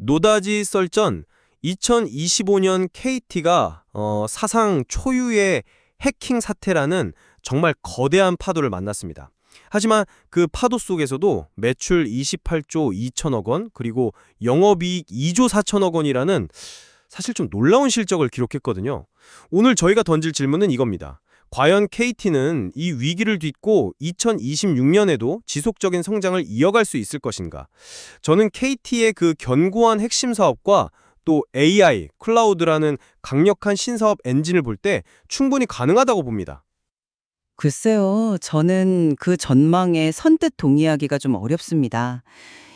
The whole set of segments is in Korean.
노다지 썰전 2025년 KT가 사상 초유의 해킹 사태라는 정말 거대한 파도를 만났습니다. 하지만 그 파도 속에서도 매출 28조 2천억 원, 그리고 영업이익 2조 4천억 원이라는 사실 좀 놀라운 실적을 기록했거든요. 오늘 저희가 던질 질문은 이겁니다. 과연 KT는 이 위기를 딛고 2026년에도 지속적인 성장을 이어갈 수 있을 것인가? 저는 KT의 그 견고한 핵심 사업과 또 AI, 클라우드라는 강력한 신사업 엔진을 볼 때 충분히 가능하다고 봅니다. 글쎄요, 저는 그 전망에 선뜻 동의하기가 좀 어렵습니다.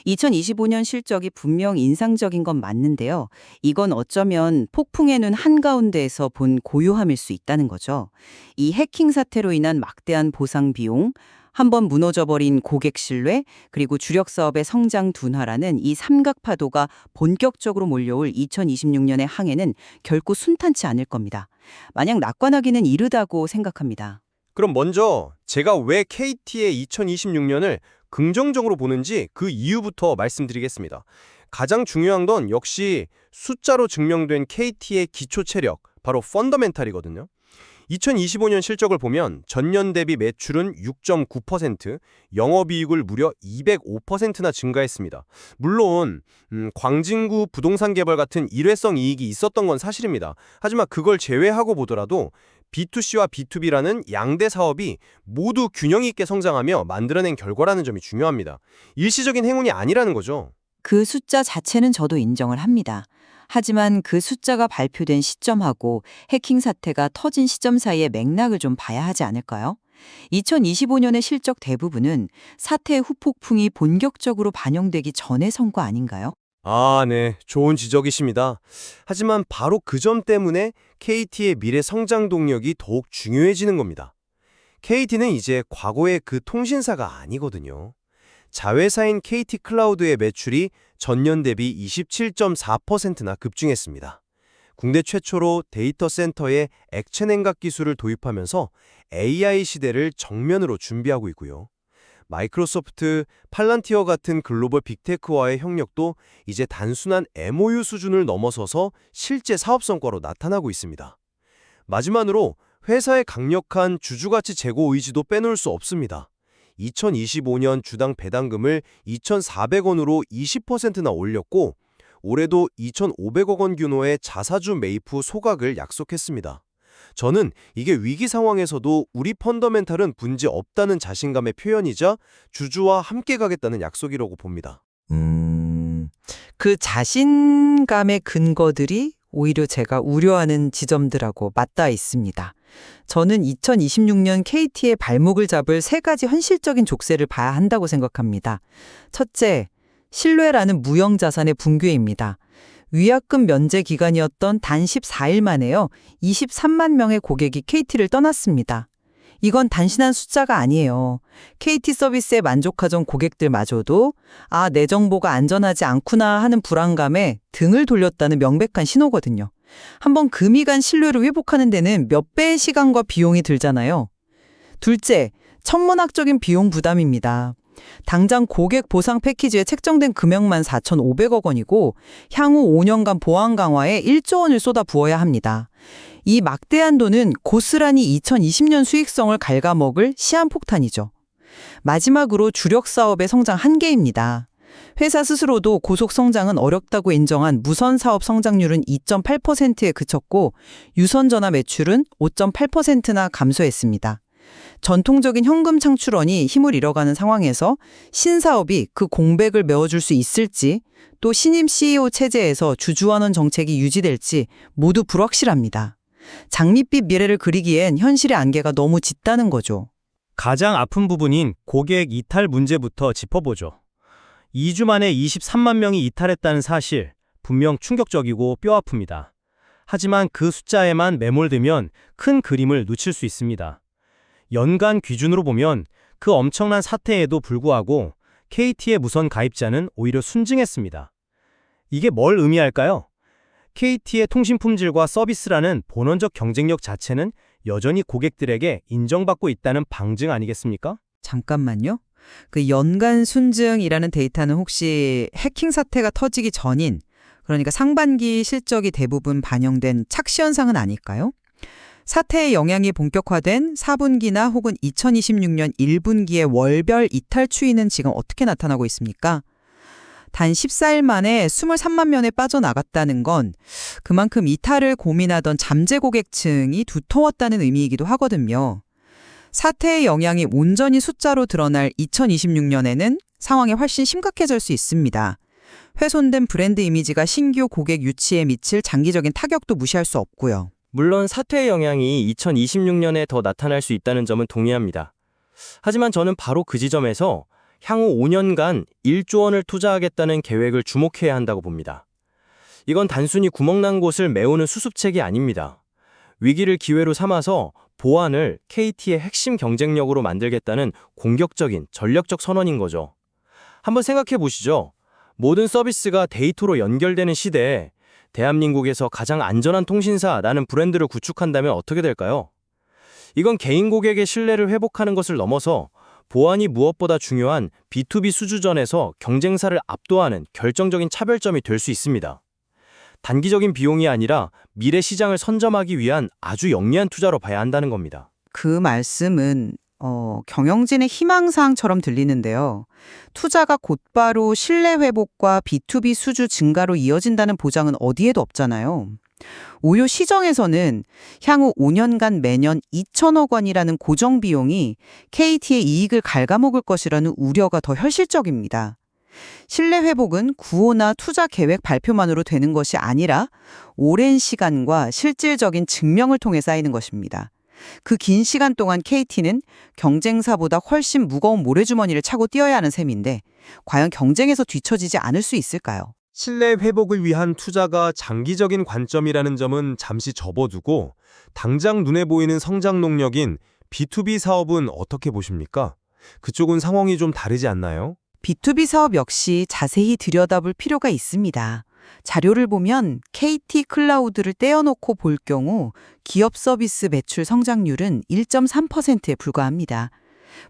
2025년 실적이 분명 인상적인 건 맞는데요. 이건 어쩌면 폭풍의 눈 한가운데에서 본 고요함일 수 있다는 거죠. 이 해킹 사태로 인한 막대한 보상 비용, 한번 무너져버린 고객 신뢰, 그리고 주력 사업의 성장 둔화라는 이 삼각파도가 본격적으로 몰려올 2026년의 항해는 결코 순탄치 않을 겁니다. 마냥 낙관하기는 이르다고 생각합니다. 그럼 먼저 제가 왜 KT의 2026년을 긍정적으로 보는지 그 이유부터 말씀드리겠습니다. 가장 중요한 건 역시 숫자로 증명된 KT의 기초 체력, 바로 펀더멘탈이거든요. 2025년 실적을 보면 전년 대비 매출은 6.9%, 영업이익을 무려 205%나 증가했습니다. 물론 광진구 부동산 개발 같은 일회성 이익이 있었던 건 사실입니다. 하지만 그걸 제외하고 보더라도 B2C와 B2B라는 양대 사업이 모두 균형 있게 성장하며 만들어낸 결과라는 점이 중요합니다. 일시적인 행운이 아니라는 거죠. 그 숫자 자체는 저도 인정을 합니다. 하지만 그 숫자가 발표된 시점하고 해킹 사태가 터진 시점 사이의 맥락을 좀 봐야 하지 않을까요? 2025년의 실적 대부분은 사태의 후폭풍이 본격적으로 반영되기 전의 성과 아닌가요? 네. 좋은 지적이십니다. 하지만 바로 그 점 때문에 KT의 미래 성장 동력이 더욱 중요해지는 겁니다. KT는 이제 과거의 그 통신사가 아니거든요. 자회사인 KT 클라우드의 매출이 전년 대비 27.4%나 급증했습니다. 국내 최초로 데이터 센터에 액체 냉각 기술을 도입하면서 AI 시대를 정면으로 준비하고 있고요. 마이크로소프트, 팔란티어 같은 글로벌 빅테크와의 협력도 이제 단순한 MOU 수준을 넘어서서 실제 사업 성과로 나타나고 있습니다. 마지막으로 회사의 강력한 주주가치 제고 의지도 빼놓을 수 없습니다. 2025년 주당 배당금을 2,400원으로 20%나 올렸고 올해도 2,500억 원 규모의 자사주 매입 후 소각을 약속했습니다. 저는 이게 위기 상황에서도 우리 펀더멘탈은 문제 없다는 자신감의 표현이자 주주와 함께 가겠다는 약속이라고 봅니다. 그 자신감의 근거들이 오히려 제가 우려하는 지점들하고 맞닿아 있습니다. 저는 2026년 KT의 발목을 잡을 세 가지 현실적인 족쇄를 봐야 한다고 생각합니다. 첫째, 신뢰라는 무형자산의 붕괴입니다. 위약금 면제 기간이었던 단 14일 만에요. 23만 명의 고객이 KT를 떠났습니다. 이건 단순한 숫자가 아니에요. KT 서비스에 만족하던 고객들마저도 내 정보가 안전하지 않구나 하는 불안감에 등을 돌렸다는 명백한 신호거든요. 한번 금이 간 신뢰를 회복하는 데는 몇 배의 시간과 비용이 들잖아요. 둘째, 천문학적인 비용 부담입니다. 당장 고객 보상 패키지에 책정된 금액만 4,500억 원이고 향후 5년간 보안 강화에 1조 원을 쏟아 부어야 합니다. 이 막대한 돈은 고스란히 2020년 수익성을 갉아먹을 시한폭탄이죠. 마지막으로 주력 사업의 성장 한계입니다. 회사 스스로도 고속 성장은 어렵다고 인정한 무선 사업 성장률은 2.8%에 그쳤고 유선 전화 매출은 5.8%나 감소했습니다. 전통적인 현금 창출원이 힘을 잃어가는 상황에서 신사업이 그 공백을 메워줄 수 있을지 또 신임 CEO 체제에서 주주환원 정책이 유지될지 모두 불확실합니다. 장밋빛 미래를 그리기엔 현실의 안개가 너무 짙다는 거죠. 가장 아픈 부분인 고객 이탈 문제부터 짚어보죠. 2주 만에 23만 명이 이탈했다는 사실, 분명 충격적이고 뼈아픕니다. 하지만 그 숫자에만 매몰되면 큰 그림을 놓칠 수 있습니다. 연간 기준으로 보면 그 엄청난 사태에도 불구하고 KT의 무선 가입자는 오히려 순증했습니다. 이게 뭘 의미할까요? KT의 통신 품질과 서비스라는 본원적 경쟁력 자체는 여전히 고객들에게 인정받고 있다는 방증 아니겠습니까? 잠깐만요. 그 연간 순증이라는 데이터는 혹시 해킹 사태가 터지기 전인 그러니까 상반기 실적이 대부분 반영된 착시 현상은 아닐까요? 사태의 영향이 본격화된 4분기나 혹은 2026년 1분기의 월별 이탈 추이는 지금 어떻게 나타나고 있습니까? 단 14일 만에 23만 면에 빠져나갔다는 건 그만큼 이탈을 고민하던 잠재 고객층이 두터웠다는 의미이기도 하거든요. 사태의 영향이 온전히 숫자로 드러날 2026년에는 상황이 훨씬 심각해질 수 있습니다. 훼손된 브랜드 이미지가 신규 고객 유치에 미칠 장기적인 타격도 무시할 수 없고요. 물론 사태의 영향이 2026년에 더 나타날 수 있다는 점은 동의합니다. 하지만 저는 바로 그 지점에서 향후 5년간 1조 원을 투자하겠다는 계획을 주목해야 한다고 봅니다. 이건 단순히 구멍난 곳을 메우는 수습책이 아닙니다. 위기를 기회로 삼아서 보안을 KT의 핵심 경쟁력으로 만들겠다는 공격적인 전략적 선언인 거죠. 한번 생각해 보시죠. 모든 서비스가 데이터로 연결되는 시대에 대한민국에서 가장 안전한 통신사라는 브랜드를 구축한다면 어떻게 될까요? 이건 개인 고객의 신뢰를 회복하는 것을 넘어서 보안이 무엇보다 중요한 B2B 수주전에서 경쟁사를 압도하는 결정적인 차별점이 될 수 있습니다. 단기적인 비용이 아니라 미래 시장을 선점하기 위한 아주 영리한 투자로 봐야 한다는 겁니다. 그 말씀은 경영진의 희망사항처럼 들리는데요. 투자가 곧바로 신뢰 회복과 B2B 수주 증가로 이어진다는 보장은 어디에도 없잖아요. 오요 시정에서는 향후 5년간 매년 2천억 원이라는 고정 비용이 KT의 이익을 갉아먹을 것이라는 우려가 더 현실적입니다. 신뢰 회복은 구호나 투자 계획 발표만으로 되는 것이 아니라 오랜 시간과 실질적인 증명을 통해 쌓이는 것입니다. 그 긴 시간 동안 KT는 경쟁사보다 훨씬 무거운 모래주머니를 차고 뛰어야 하는 셈인데 과연 경쟁에서 뒤처지지 않을 수 있을까요? 신뢰 회복을 위한 투자가 장기적인 관점이라는 점은 잠시 접어두고 당장 눈에 보이는 성장 동력인 B2B 사업은 어떻게 보십니까? 그쪽은 상황이 좀 다르지 않나요? B2B 사업 역시 자세히 들여다볼 필요가 있습니다. 자료를 보면 KT 클라우드를 떼어놓고 볼 경우 기업 서비스 매출 성장률은 1.3%에 불과합니다.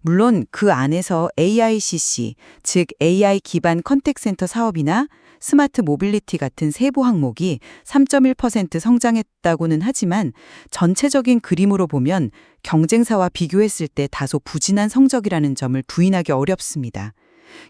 물론 그 안에서 AICC, 즉 AI 기반 컨택센터 사업이나 스마트 모빌리티 같은 세부 항목이 3.1% 성장했다고는 하지만 전체적인 그림으로 보면 경쟁사와 비교했을 때 다소 부진한 성적이라는 점을 부인하기 어렵습니다.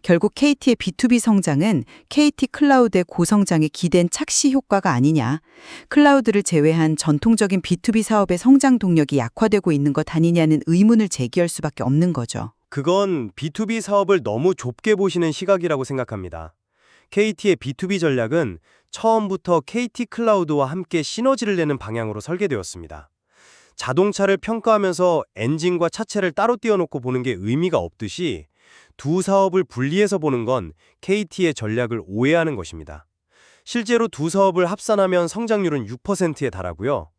결국 KT의 B2B 성장은 KT 클라우드의 고성장에 기댄 착시 효과가 아니냐, 클라우드를 제외한 전통적인 B2B 사업의 성장 동력이 약화되고 있는 것 아니냐는 의문을 제기할 수밖에 없는 거죠. 그건 B2B 사업을 너무 좁게 보시는 시각이라고 생각합니다. KT의 B2B 전략은 처음부터 KT 클라우드와 함께 시너지를 내는 방향으로 설계되었습니다. 자동차를 평가하면서 엔진과 차체를 따로 띄워놓고 보는 게 의미가 없듯이 두 사업을 분리해서 보는 건 KT의 전략을 오해하는 것입니다. 실제로 두 사업을 합산하면 성장률은 6%에 달하고요.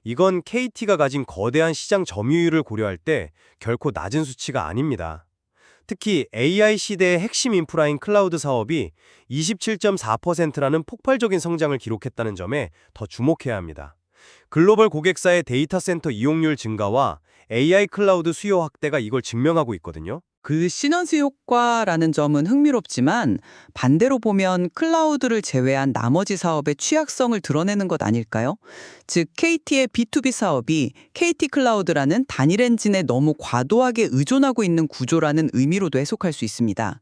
이건 KT가 가진 거대한 시장 점유율을 고려할 때 결코 낮은 수치가 아닙니다. 특히 AI 시대의 핵심 인프라인 클라우드 사업이 27.4%라는 폭발적인 성장을 기록했다는 점에 더 주목해야 합니다. 글로벌 고객사의 데이터 센터 이용률 증가와 AI 클라우드 수요 확대가 이걸 증명하고 있거든요. 그 시너지 효과라는 점은 흥미롭지만 반대로 보면 클라우드를 제외한 나머지 사업의 취약성을 드러내는 것 아닐까요? 즉 KT의 B2B 사업이 KT 클라우드라는 단일 엔진에 너무 과도하게 의존하고 있는 구조라는 의미로도 해석할 수 있습니다.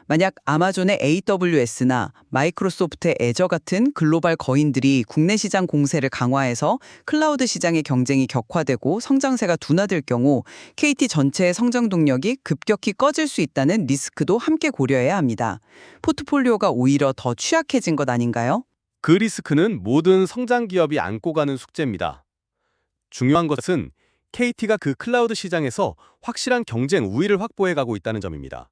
만약 아마존의 AWS나 마이크로소프트의 애저 같은 글로벌 거인들이 국내 시장 공세를 강화해서 클라우드 시장의 경쟁이 격화되고 성장세가 둔화될 경우 KT 전체의 성장 동력이 급격히 꺼질 수 있다는 리스크도 함께 고려해야 합니다. 포트폴리오가 오히려 더 취약해진 것 아닌가요? 그 리스크는 모든 성장 기업이 안고 가는 숙제입니다. 중요한 것은 KT가 그 클라우드 시장에서 확실한 경쟁 우위를 확보해 가고 있다는 점입니다.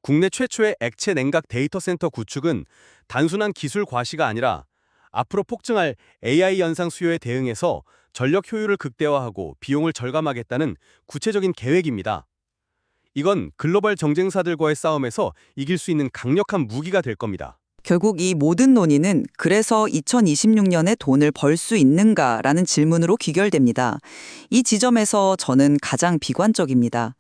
국내 최초의 액체 냉각 데이터 센터 구축은 단순한 기술 과시가 아니라 앞으로 폭증할 AI 연상 수요에 대응해서 전력 효율을 극대화하고 비용을 절감하겠다는 구체적인 계획입니다. 이건 글로벌 경쟁사들과의 싸움에서 이길 수 있는 강력한 무기가 될 겁니다. 결국 이 모든 논의는 그래서 2026년에 돈을 벌 수 있는가라는 질문으로 귀결됩니다. 이 지점에서 저는 가장 비관적입니다.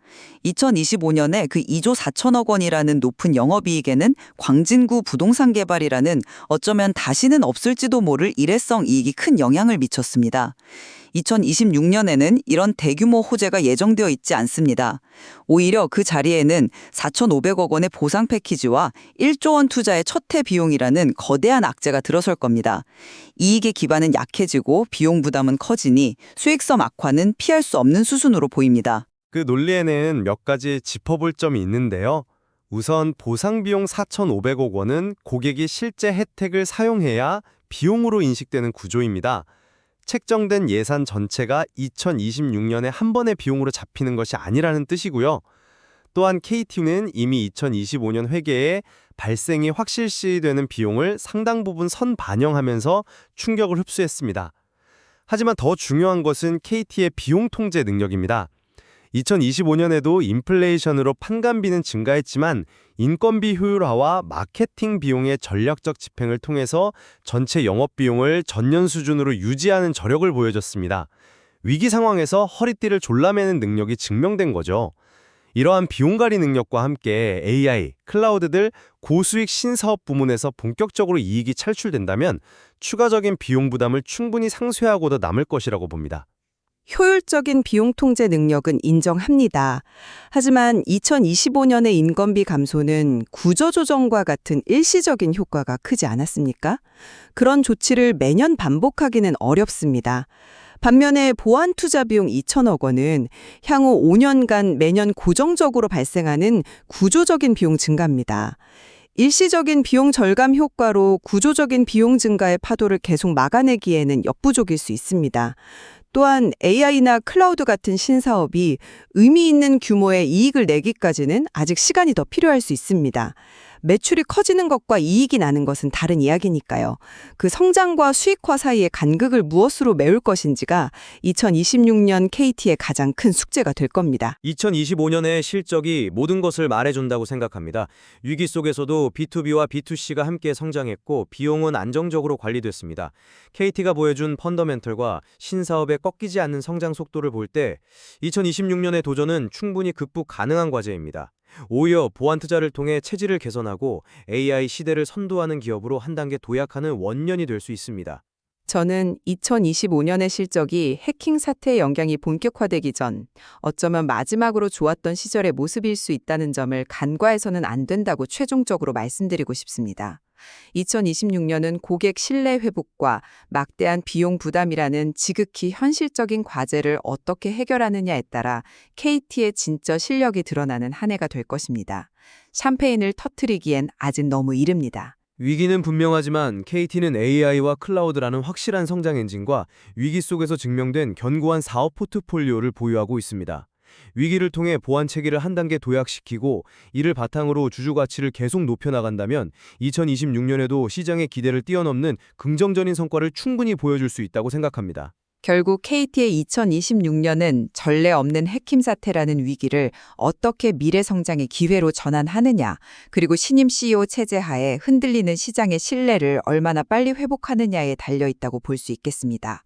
2025년에 그 2조 4천억 원이라는 높은 영업이익에는 광진구 부동산 개발이라는 어쩌면 다시는 없을지도 모를 일회성 이익이 큰 영향을 미쳤습니다. 2026년에는 이런 대규모 호재가 예정되어 있지 않습니다. 오히려 그 자리에는 4,500억 원의 보상 패키지와 1조 원 투자의 첫해 비용이라는 거대한 악재가 들어설 겁니다. 이익의 기반은 약해지고 비용 부담은 커지니 수익성 악화는 피할 수 없는 수순으로 보입니다. 그 논리에는 몇 가지 짚어볼 점이 있는데요. 우선 보상 비용 4,500억 원은 고객이 실제 혜택을 사용해야 비용으로 인식되는 구조입니다. 책정된 예산 전체가 2026년에 한 번의 비용으로 잡히는 것이 아니라는 뜻이고요. 또한 KT는 이미 2025년 회계에 발생이 확실시되는 비용을 상당 부분 선반영하면서 충격을 흡수했습니다. 하지만 더 중요한 것은 KT의 비용 통제 능력입니다. 2025년에도 인플레이션으로 판관비는 증가했지만 인건비 효율화와 마케팅 비용의 전략적 집행을 통해서 전체 영업비용을 전년 수준으로 유지하는 저력을 보여줬습니다. 위기 상황에서 허리띠를 졸라매는 능력이 증명된 거죠. 이러한 비용관리 능력과 함께 AI, 클라우드들 고수익 신사업 부문에서 본격적으로 이익이 창출된다면 추가적인 비용 부담을 충분히 상쇄하고도 남을 것이라고 봅니다. 효율적인 비용 통제 능력은 인정합니다. 하지만 2025년의 인건비 감소는 구조조정과 같은 일시적인 효과가 크지 않았습니까? 그런 조치를 매년 반복하기는 어렵습니다. 반면에 보안 투자 비용 2천억 원은 향후 5년간 매년 고정적으로 발생하는 구조적인 비용 증가입니다. 일시적인 비용 절감 효과로 구조적인 비용 증가의 파도를 계속 막아내기에는 역부족일 수 있습니다. 또한 AI나 클라우드 같은 신사업이 의미 있는 규모의 이익을 내기까지는 아직 시간이 더 필요할 수 있습니다. 매출이 커지는 것과 이익이 나는 것은 다른 이야기니까요. 그 성장과 수익화 사이의 간극을 무엇으로 메울 것인지가 2026년 KT의 가장 큰 숙제가 될 겁니다. 2025년의 실적이 모든 것을 말해준다고 생각합니다. 위기 속에서도 B2B와 B2C가 함께 성장했고 비용은 안정적으로 관리됐습니다. KT가 보여준 펀더멘털과 신사업의 꺾이지 않는 성장 속도를 볼 때 2026년의 도전은 충분히 극복 가능한 과제입니다. 오히려 보안 투자를 통해 체질을 개선하고 AI 시대를 선도하는 기업으로 한 단계 도약하는 원년이 될 수 있습니다. 저는 2025년의 실적이 해킹 사태의 영향이 본격화되기 전 어쩌면 마지막으로 좋았던 시절의 모습일 수 있다는 점을 간과해서는 안 된다고 최종적으로 말씀드리고 싶습니다. 2026년은 고객 신뢰 회복과 막대한 비용 부담이라는 지극히 현실적인 과제를 어떻게 해결하느냐에 따라 KT의 진짜 실력이 드러나는 한 해가 될 것입니다. 샴페인을 터뜨리기엔 아직 너무 이릅니다. 위기는 분명하지만 KT는 AI와 클라우드라는 확실한 성장 엔진과 위기 속에서 증명된 견고한 사업 포트폴리오를 보유하고 있습니다. 위기를 통해 보안 체계를 한 단계 도약시키고 이를 바탕으로 주주 가치를 계속 높여나간다면 2026년에도 시장의 기대를 뛰어넘는 긍정적인 성과를 충분히 보여줄 수 있다고 생각합니다. 결국 KT의 2026년은 전례 없는 해킹 사태라는 위기를 어떻게 미래 성장의 기회로 전환하느냐, 그리고 신임 CEO 체제 하에 흔들리는 시장의 신뢰를 얼마나 빨리 회복하느냐에 달려 있다고 볼 수 있겠습니다.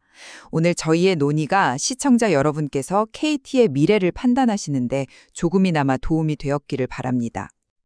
오늘 저희의 논의가 시청자 여러분께서 KT의 미래를 판단하시는데 조금이나마 도움이 되었기를 바랍니다.